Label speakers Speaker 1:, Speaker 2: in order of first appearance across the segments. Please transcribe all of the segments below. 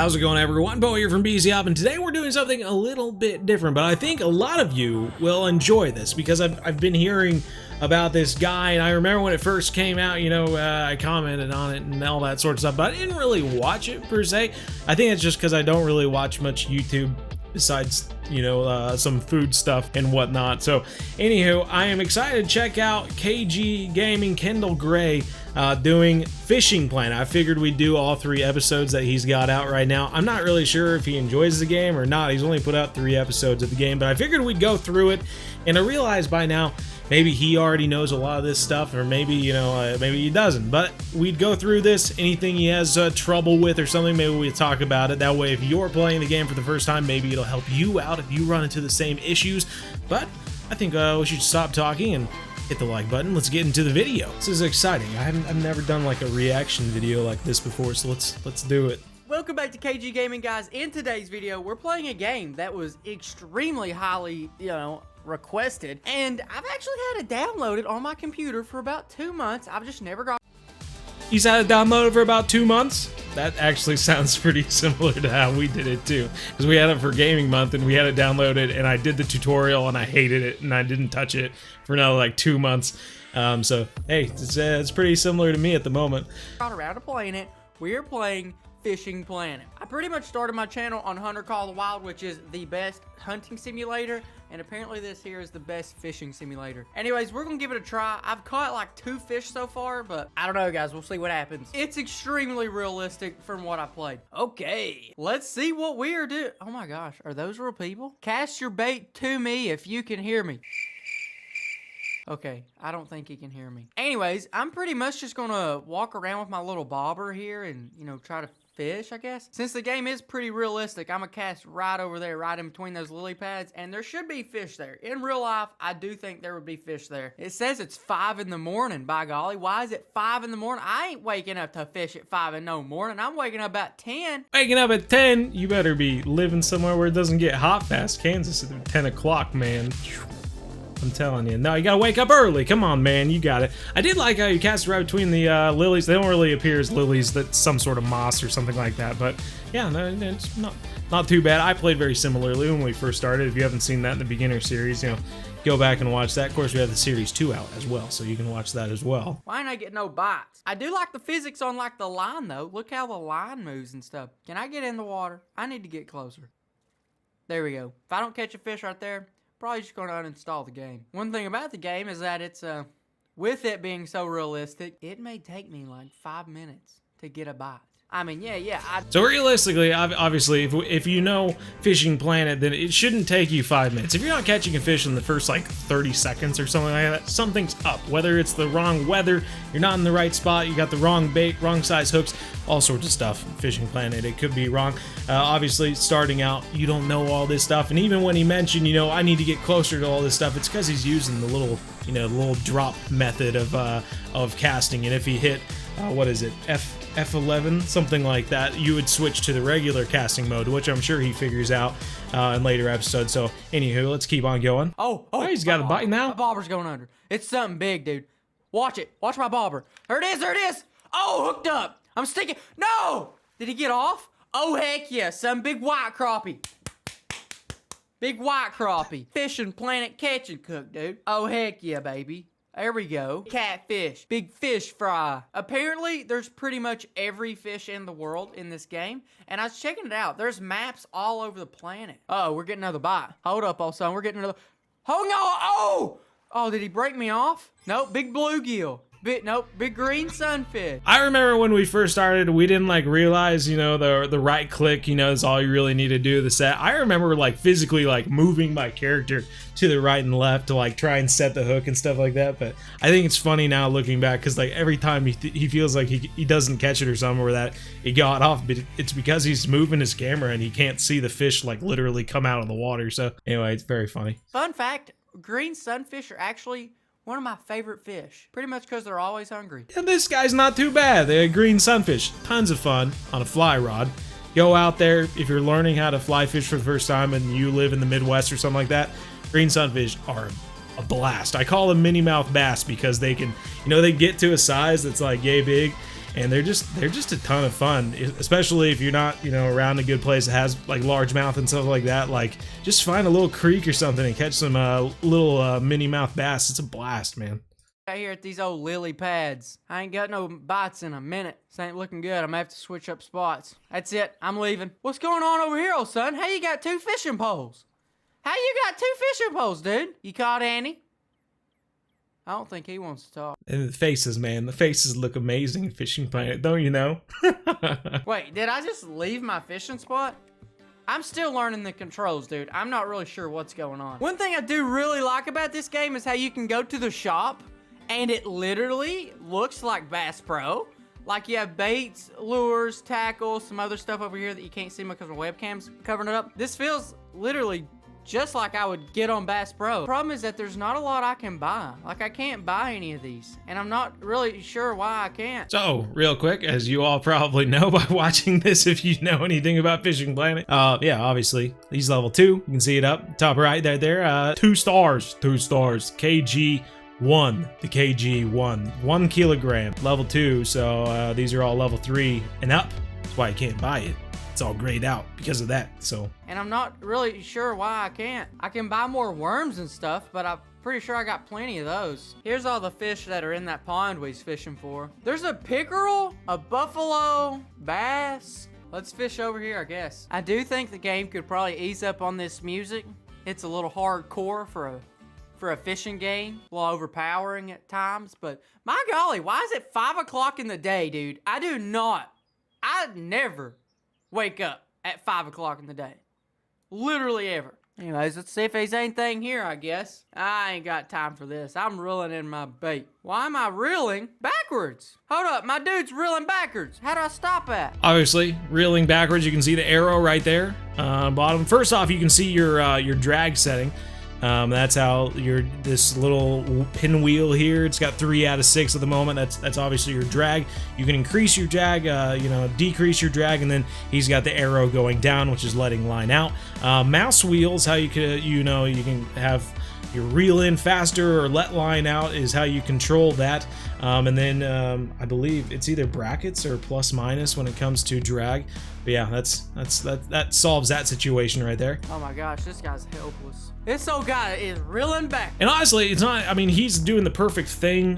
Speaker 1: How's it going, everyone? Bo here from PC and today we're doing something a little bit different, but I think a lot of you will enjoy this because I've been hearing about this guy, and I remember when it first came out, you know, I commented on it and all that sort of stuff, but I didn't really watch it per se. I think it's just because I don't really watch much YouTube besides, you know, some food stuff and whatnot. So anywho, I am excited to check out KG Gaming Kendall Grey doing Fishing Planet. I figured we'd do all 3 episodes that he's got out right now. I'm not really sure if he enjoys the game or not. He's only put out 3 episodes of the game, but I figured we'd go through it, and I realized by now maybe he already knows a lot of this stuff, or maybe, you know, maybe he doesn't. But we'd go through this. Anything he has trouble with or something, maybe we'd talk about it. That way, if you're playing the game for the first time, maybe it'll help you out if you run into the same issues. But I think we should stop talking and hit the like button. Let's get into the video. This is exciting. I've never done like a reaction video like this before, so let's do it.
Speaker 2: Welcome back to KG Gaming, guys. In today's video, we're playing a game that was extremely highly, requested, and I've actually had it downloaded on my computer for about 2 months. I've just never got.
Speaker 1: He's had it downloaded for about 2 months? That actually sounds pretty similar to how we did it too, because we had it for gaming month and we had it downloaded, and I did the tutorial and I hated it and I didn't touch it for another like 2 months. So hey, it's pretty similar to me at the moment.
Speaker 2: Got around to playing it. We're playing Fishing Planet. I pretty much started my channel on Hunter Call the Wild, which is the best hunting simulator, and apparently this here is the best fishing simulator. Anyways, we're gonna give it a try. I've caught like 2 fish so far, but I don't know, guys. We'll see what happens. It's extremely realistic from what I played. Okay, let's see what we are doing. Oh my gosh, are those real people? Cast your bait to me if you can hear me. Okay, I don't think he can hear me. Anyways, I'm pretty much just gonna walk around with my little bobber here and, you know, try to fish, I guess. Since the game is pretty realistic, I'm gonna cast right over there, right in between those lily pads, and there should be fish there. In real life, I do think there would be fish there. It says it's 5 in the morning, by golly. Why is it 5 in the morning? I ain't waking up to fish at 5 in no morning. I'm waking up at 10.
Speaker 1: Waking up at 10? You better be living somewhere where it doesn't get hot fast. Kansas at 10 o'clock, man. I'm telling you. No, you gotta wake up early. Come on, man. You got it. I did like how you cast right between the lilies. They don't really appear as lilies. That's some sort of moss or something like that. But yeah, no, it's not too bad. I played very similarly when we first started. If you haven't seen that in the beginner series, you know, go back and watch that. Of course, we have the series 2 out as well, so you can watch that as well.
Speaker 2: Why ain't I get no bites? I do like the physics on like the line though. Look how the line moves and stuff. Can I get in the water? I need to get closer. There we go. If I don't catch a fish right there, probably just going to uninstall the game. One thing about the game is that it's, with it being so realistic, it may take me like 5 minutes to get a bite. I mean, yeah.
Speaker 1: So realistically, obviously, if you know Fishing Planet, then it shouldn't take you 5 minutes. If you're not catching a fish in the first like 30 seconds or something like that, something's up. Whether it's the wrong weather, you're not in the right spot, you got the wrong bait, wrong size hooks, all sorts of stuff. Fishing Planet, it could be wrong. Obviously, starting out, you don't know all this stuff, and even when he mentioned, you know, I need to get closer to all this stuff, it's because he's using the little, you know, the little drop method of casting, and if he hit, what is it, F11, something like that, you would switch to the regular casting mode, which I'm sure he figures out in later episodes. So anywho, let's keep on going.
Speaker 2: Oh,
Speaker 1: he's got a bite now.
Speaker 2: My bobber's going under. It's something big, dude. Watch it. Watch my bobber. There it is. Oh, hooked up. I'm sticking. No! Did he get off? Oh, heck yeah. Some big white crappie. Big white crappie. Fishing Planet catch and cook, dude. Oh, heck yeah, baby. There we go. Catfish. Big fish fry. Apparently, there's pretty much every fish in the world in this game. And I was checking it out. There's maps all over the planet. Uh-oh, we're getting another bite. Hold up, old son. We're getting another. Oh, no. Oh! Oh, did he break me off? Nope, big bluegill. Big green sunfish.
Speaker 1: I remember when we first started, we didn't like realize, you know, the right click, you know, is all you really need to do to the set. I remember like physically like moving my character to the right and left to like try and set the hook and stuff like that. But I think it's funny now looking back, because like every time he feels like he doesn't catch it or something, or that he got off, but it's because he's moving his camera and he can't see the fish like literally come out of the water. So anyway, it's very funny.
Speaker 2: Fun fact, green sunfish are actually one of my favorite fish, pretty much because they're always hungry.
Speaker 1: And this guy's not too bad. The green sunfish, tons of fun on a fly rod. Go out there, if you're learning how to fly fish for the first time and you live in the Midwest or something like that, green sunfish are a blast. I call them mini mouth bass because they can, you know, they get to a size that's like yay big, and they're just a ton of fun, especially if you're not, you know, around a good place that has like largemouth and stuff like that. Like, just find a little creek or something and catch some little mini mouth bass. It's a blast, man.
Speaker 2: Out here at these old lily pads. I ain't got no bites in a minute. This ain't looking good. I'm gonna have to switch up spots. That's it. I'm leaving. What's going on over here, old son? How you got 2 fishing poles? How you got 2 fishing poles, dude? You caught Annie? I don't think he wants to talk.
Speaker 1: And the faces, man. The faces look amazing in Fishing Planet, don't you know?
Speaker 2: Wait, did I just leave my fishing spot? I'm still learning the controls, dude. I'm not really sure what's going on. One thing I do really like about this game is how you can go to the shop and it literally looks like Bass Pro. Like you have baits, lures, tackles, some other stuff over here that you can't see because my webcam's covering it up. This feels literally just like I would get on Bass Pro. The problem is that there's not a lot I can buy. Like, I can't buy any of these, and I'm not really sure why I can't.
Speaker 1: So, real quick, as you all probably know by watching this, if you know anything about Fishing Planet, yeah, obviously, he's level 2. You can see it up top right there. 2 stars, KG1, the KG1, 1 kilogram, level 2. So these are all level 3 and up. That's why you can't buy it. It's all grayed out because of that. So,
Speaker 2: and I'm not really sure why I can't. I can buy more worms and stuff, but I'm pretty sure I got plenty of those. Here's all the fish that are in that pond we was fishing for. There's a pickerel, a buffalo, bass. Let's fish over here, I guess. I do think the game could probably ease up on this music. It's a little hardcore for a fishing game, a little overpowering at times, but my golly, why is it 5 o'clock in the day, dude? I never wake up at 5 o'clock in the day. Literally ever. Anyways, let's see if there's anything here, I guess. I ain't got time for this. I'm reeling in my bait. Why am I reeling backwards? Hold up, my dude's reeling backwards. How do I stop that?
Speaker 1: obviously, reeling backwards, you can see the arrow right there, bottom. First off, you can see your drag setting. That's how this little pinwheel here, it's got 3 out of 6 at the moment. That's obviously your drag. You can increase your drag, decrease your drag, and then he's got the arrow going down, which is letting line out. Mouse wheels, how you can have your reel in faster or let line out is how you control that. And then I believe it's either brackets or plus minus when it comes to drag. But yeah, that solves that situation right there.
Speaker 2: Oh my gosh, this guy's helpless. This old guy is reeling back.
Speaker 1: And honestly, it's not, I mean, he's doing the perfect thing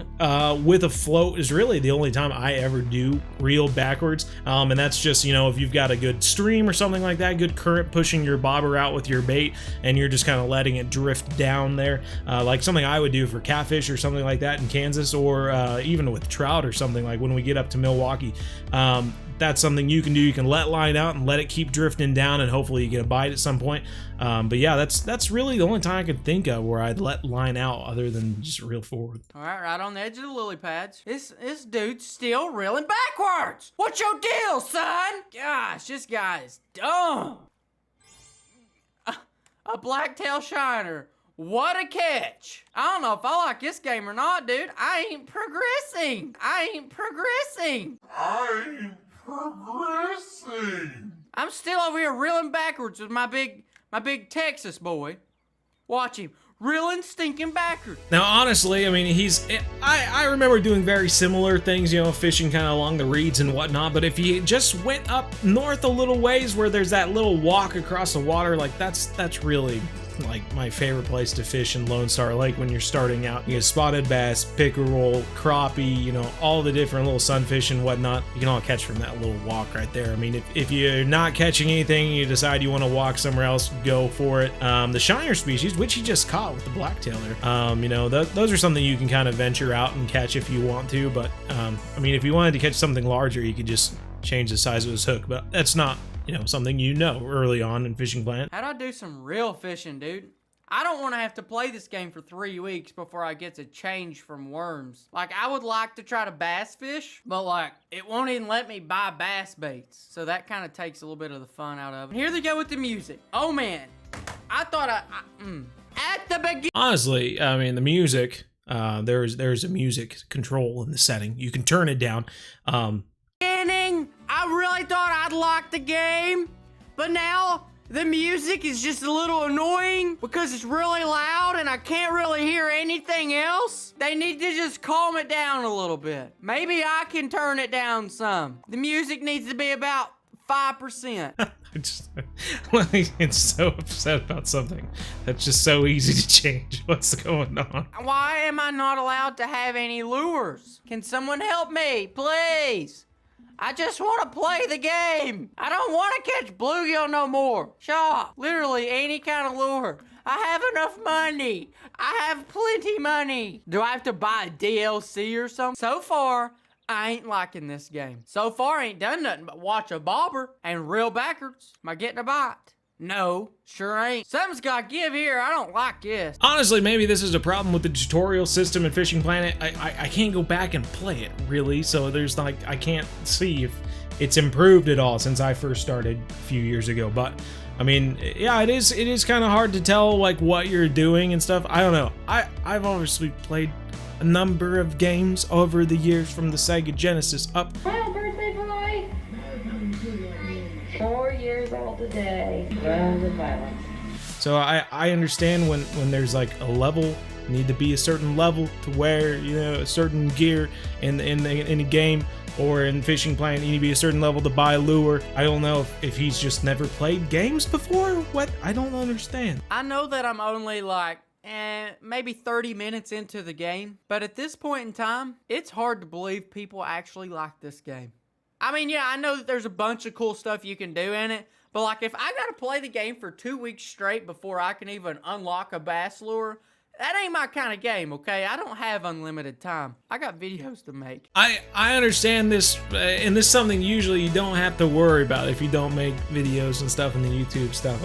Speaker 1: with a float. Is really the only time I ever do reel backwards. And that's just, if you've got a good stream or something like that, good current pushing your bobber out with your bait, and you're just kind of letting it drift down there. Like something I would do for catfish or something like that in Kansas, or even with trout or something like when we get up to Milwaukee. That's something you can do. You can let line out and let it keep drifting down, and hopefully you get a bite at some point. But yeah, that's really the only time I could think of where I'd let line out other than just reel forward.
Speaker 2: All right on the edge of the lily pads. This dude's still reeling backwards. What's your deal, son? Gosh, this guy is dumb. A blacktail shiner. What a catch. I don't know if I like this game or not, dude. I ain't progressing. I'm still over here reeling backwards with my big Texas boy. Watch him reeling stinking backwards.
Speaker 1: Now, honestly, I mean, I remember doing very similar things, fishing kind of along the reeds and whatnot. But if you just went up north a little ways where there's that little walk across the water, like that's really like my favorite place to fish in Lone Star Lake when you're starting out. You get spotted bass, pickerel, crappie, all the different little sunfish and whatnot. You can all catch from that little walk right there. I mean, if you're not catching anything, you decide you want to walk somewhere else, go for it. The shiner species, which he just caught with the blacktail there, those are something you can kind of venture out and catch if you want to. But I mean, if you wanted to catch something larger, you could just change the size of his hook. But that's not something early on in Fishing Planet.
Speaker 2: How'd I do some real fishing, dude? I don't want to have to play this game for 3 weeks before I get to change from worms. Like, I would like to try to bass fish, but like, it won't even let me buy bass baits. So that kind of takes a little bit of the fun out of it. Here they go with the music. Oh man, I thought at the beginning.
Speaker 1: Honestly, I mean, the music, there's a music control in the setting. You can turn it down.
Speaker 2: I really thought I'd lock the game, but now The music is just a little annoying because it's really loud and I can't really hear anything else. They need to just calm it down a little bit. Maybe I can turn it down some. The music needs to be about 5%.
Speaker 1: It's so upset about something that's just so easy to change. What's going on?
Speaker 2: Why am I not allowed to have any lures? Can someone help me, please? I just want to play the game. I don't want to catch bluegill no more. Shaw, literally any kind of lure. I have enough money. I have plenty money. Do I have to buy a DLC or something? So far, I ain't liking this game. So far, I ain't done nothing but watch a bobber and reel backwards. Am I getting a bite? No, sure ain't. Something's gotta give here. I don't like this.
Speaker 1: Honestly, maybe this is a problem with the tutorial system in Fishing Planet. I can't go back and play it, really, so there's like, I can't see if it's improved at all since I first started a few years ago. But I mean, yeah, it is kind of hard to tell like what you're doing and stuff. I don't know. I've obviously played a number of games over the years from the Sega Genesis up.
Speaker 3: Well, birthday boy! 4 years old today. Well, the violence.
Speaker 1: So I understand when there's like a level, need to be a certain level to wear, you know, a certain gear in a game, or in Fishing Planet you need to be a certain level to buy a lure. I don't know if he's just never played games before. What? I don't understand.
Speaker 2: I know that I'm only like maybe 30 minutes into the game, but at this point in time, it's hard to believe people actually like this game. I mean, yeah, I know that there's a bunch of cool stuff you can do in it, but like if I gotta play the game for 2 weeks straight before I can even unlock a bass lure, that ain't my kind of game, okay? I don't have unlimited time. I got videos to make.
Speaker 1: I understand this, and this is something usually you don't have to worry about if you don't make videos and stuff in the YouTube stuff.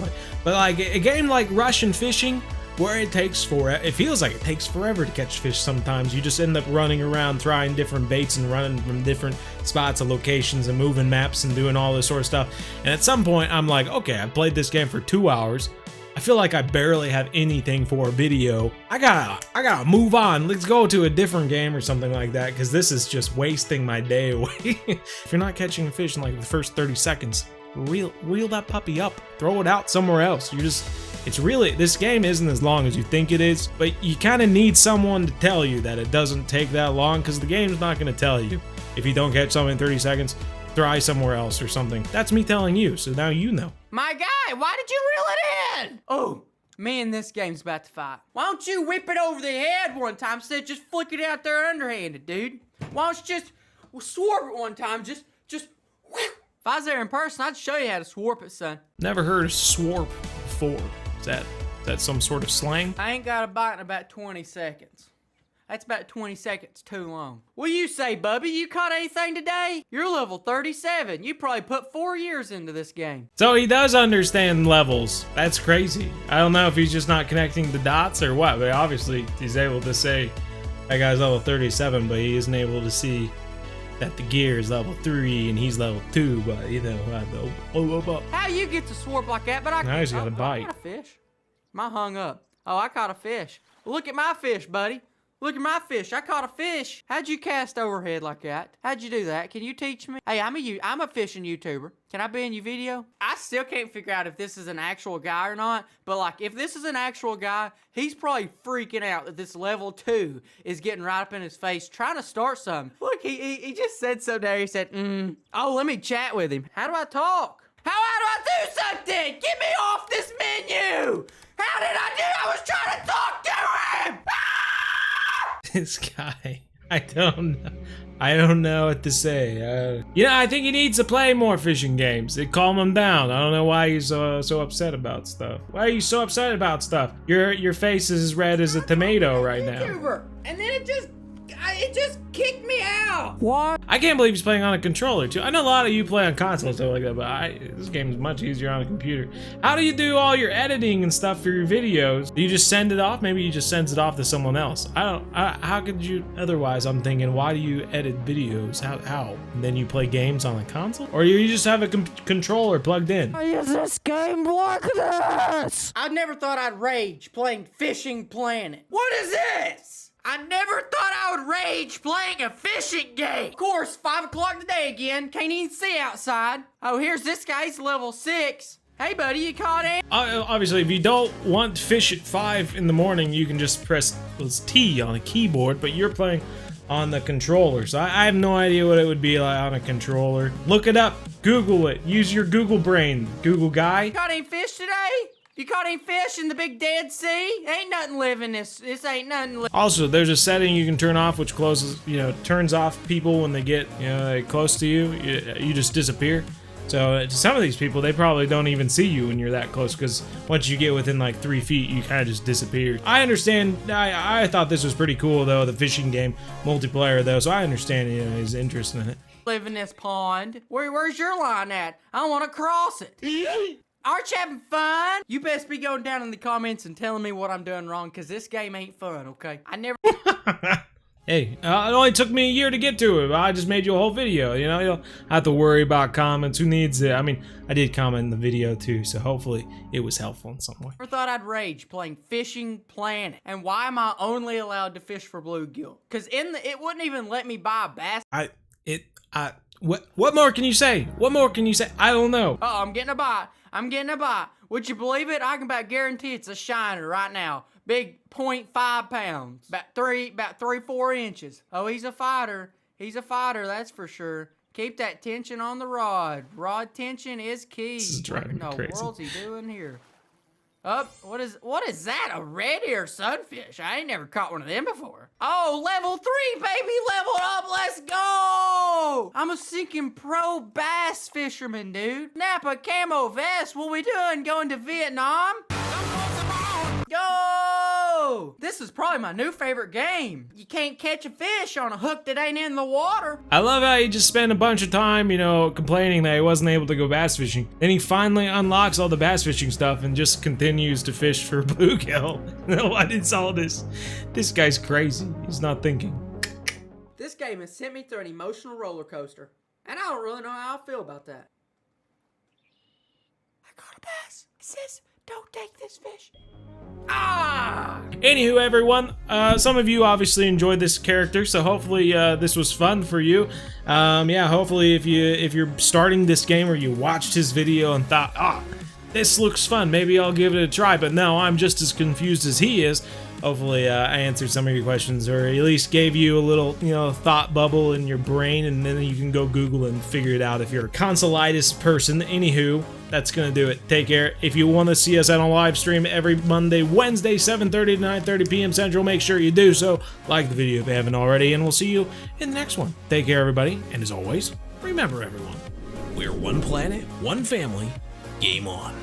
Speaker 1: But like a game like Russian Fishing, where it feels like it takes forever to catch fish sometimes. You just end up running around trying different baits and running from different spots and locations and moving maps and doing all this sort of stuff. And at some point I'm like, okay, I played this game for 2 hours. I feel like I barely have anything for a video. I gotta move on. Let's go to a different game or something like that, because this is just wasting my day away. If you're not catching a fish in like the first 30 seconds, reel that puppy up. Throw it out somewhere else. This game isn't as long as you think it is, but you kind of need someone to tell you that it doesn't take that long, because the game's not going to tell you. If you don't catch something in 30 seconds, try somewhere else or something. That's me telling you, so now you know.
Speaker 2: My guy, why did you reel it in? Oh, me and this game's about to fight. Why don't you whip it over the head one time instead of just flicking it out there underhanded, dude? Why don't you just swarp it one time, just whoop. If I was there in person, I'd show you how to swarp it, son.
Speaker 1: Never heard of swarp before. Is that some sort of slang?
Speaker 2: I ain't got a bite in about 20 seconds. That's about 20 seconds too long. What do you say, Bubby? You caught anything today? You're level 37. You probably put 4 years into this game.
Speaker 1: So he does understand levels. That's crazy. I don't know if he's just not connecting the dots or what, but obviously he's able to say that guy's level 37, but he isn't able to see that the gear is level 3 and he's level 2, but you know,
Speaker 2: How you get to swarp like that? But
Speaker 1: now he's got a bite.
Speaker 2: I caught a fish. Am I hung up? Oh, I caught a fish. Look at my fish, buddy. Look at my fish. I caught a fish. How'd you cast overhead like that? How'd you do that? Can you teach me? Hey, I'm a fishing YouTuber. Can I be in your video? I still can't figure out if this is an actual guy or not, but like if this is an actual guy, he's probably freaking out that this level 2 is getting right up in his face trying to start something. Look, he just said so there. He said, oh, let me chat with him. How do I talk? How do I do something? Get me off this menu. How did I do? I was trying to talk to him.
Speaker 1: This guy, I don't know what to say. I think he needs to play more fishing games. It calm him down. I don't know why he's so upset about stuff. Why are you so upset about stuff? Your face is as red as a tomato right now.
Speaker 2: And then it just kicked me out. What?
Speaker 1: I can't believe he's playing on a controller too. I know a lot of you play on console and stuff like that, but this game is much easier on a computer. How do you do all your editing and stuff for your videos? Do you just send it off? Maybe you just sends it off to someone else. How could you otherwise? I'm thinking, why do you edit videos? How? And then you play games on a console? Or you just have a controller plugged in?
Speaker 2: Why is this game like this? I never thought I'd rage playing Fishing Planet. What is this? I never thought I would rage playing a fishing game. Of course, 5 o'clock today again. Can't even see outside. Oh, here's this guy. He's level 6. Hey, buddy, you caught it?
Speaker 1: Obviously, if you don't want to fish at 5 in the morning, you can just press T on a keyboard, but you're playing on the controller, so I have no idea what it would be like on a controller. Look it up, Google it, use your Google brain, Google guy.
Speaker 2: You caught any fish today? You caught any fish in the big Dead Sea? Ain't nothing living this ain't nothing living.
Speaker 1: Also, there's a setting you can turn off which closes, turns off people when they get, close to you. You just disappear. So to some of these people, they probably don't even see you when you're that close, because once you get within like 3 feet, you kind of just disappear. I understand. I thought this was pretty cool though, the fishing game multiplayer though. So I understand his interest in it.
Speaker 2: Live in this pond. Where's your line at? I want to cross it. Aren't you having fun? You best be going down in the comments and telling me what I'm doing wrong, because this game ain't fun, okay? I never...
Speaker 1: Hey, it only took me a year to get to it. I just made you a whole video, you don't have to worry about comments. Who needs it? I mean, I did comment in the video too, so hopefully it was helpful in some way.
Speaker 2: Never thought I'd rage playing Fishing Planet. And why am I only allowed to fish for bluegill? Because it wouldn't even let me buy a bass.
Speaker 1: What more can you say? What more can you say? I don't know.
Speaker 2: Oh, I'm getting a bite. I'm getting a bite. Would you believe it? I can about guarantee it's a shiner right now. Big 0.5 pounds. About 3-4 inches. Oh, he's a fighter. He's a fighter, that's for sure. Keep that tension on the rod. Rod tension is key.
Speaker 1: This is driving me crazy.
Speaker 2: What in the world's he doing here? Oh, what is that? A red ear sunfish. I ain't never caught one of them before. Oh, level 3, baby, leveled up. Let's go. I'm a sinking pro bass fisherman, dude. Napa camo vest. What we doing? Going to Vietnam? Go! This is probably my new favorite game. You can't catch a fish on a hook that ain't in the water.
Speaker 1: I love how he just spent a bunch of time, complaining that he wasn't able to go bass fishing. Then he finally unlocks all the bass fishing stuff and just continues to fish for bluegill. No, I didn't saw this. This guy's crazy. He's not thinking.
Speaker 2: This game has sent me through an emotional roller coaster, and I don't really know how I feel about that. I caught a bass. It says, don't take this fish. Ah!
Speaker 1: Anywho, everyone, some of you obviously enjoyed this character, so hopefully this was fun for you. Yeah, hopefully if you're starting this game or you watched his video and thought, this looks fun, maybe I'll give it a try, but no, I'm just as confused as he is. Hopefully I answered some of your questions, or at least gave you a little, thought bubble in your brain, and then you can go Google and figure it out if you're a consolitis person. Anywho, that's gonna do it. Take care. If you want to see us on a live stream every Monday, Wednesday, 7:30 to 9:30 p.m. Central, make sure you do so. Like the video if you haven't already, and we'll see you in the next one. Take care, everybody, and as always, remember, everyone, we're one planet, one family. Game on.